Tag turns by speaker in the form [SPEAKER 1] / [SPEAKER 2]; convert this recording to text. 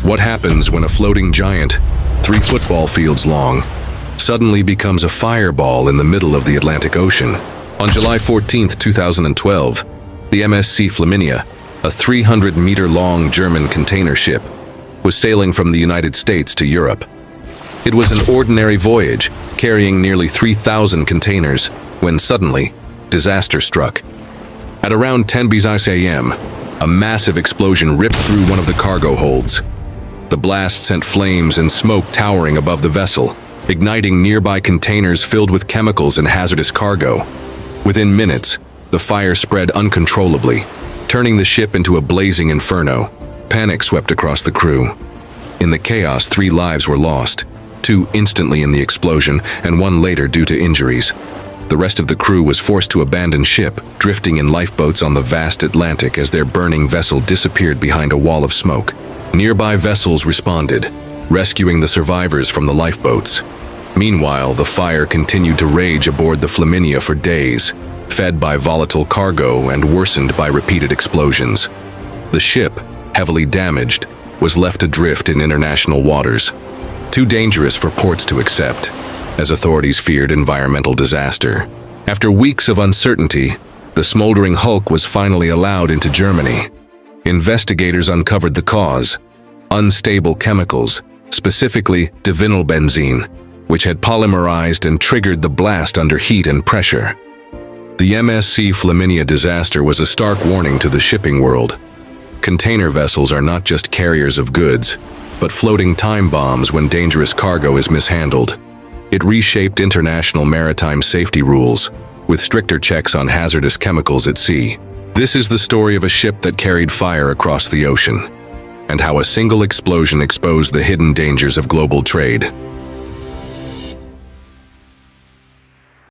[SPEAKER 1] What happens when a floating giant, 3 football fields long, suddenly becomes a fireball in the middle of the Atlantic Ocean? On July 14, 2012, the MSC Flaminia, a 300-meter-long German container ship, was sailing from the United States to Europe. It was an ordinary voyage, carrying nearly 3,000 containers, when suddenly, disaster struck. At around 10 a.m., a massive explosion ripped through one of the cargo holds. The blast sent flames and smoke towering above the vessel, igniting nearby containers filled with chemicals and hazardous cargo. Within minutes, the fire spread uncontrollably, turning the ship into a blazing inferno. Panic swept across the crew. In the chaos, 3 lives were lost, 2 instantly in the explosion and 1 later due to injuries. The rest of the crew was forced to abandon ship, drifting in lifeboats on the vast Atlantic as their burning vessel disappeared behind a wall of smoke. Nearby vessels responded, rescuing the survivors from the lifeboats. Meanwhile, the fire continued to rage aboard the Flaminia for days, fed by volatile cargo and worsened by repeated explosions. The ship, heavily damaged, was left adrift in international waters, too dangerous for ports to accept, as authorities feared environmental disaster. After weeks of uncertainty, the smoldering hulk was finally allowed into Germany. Investigators uncovered the cause: unstable chemicals, specifically divinylbenzene, which had polymerized and triggered the blast under heat and pressure. The MSC Flaminia disaster was a stark warning to the shipping world. Container vessels are not just carriers of goods, but floating time bombs when dangerous cargo is mishandled. It reshaped international maritime safety rules, with stricter checks on hazardous chemicals at sea. This is the story of a ship that carried fire across the ocean, and how a single explosion exposed the hidden dangers of global trade.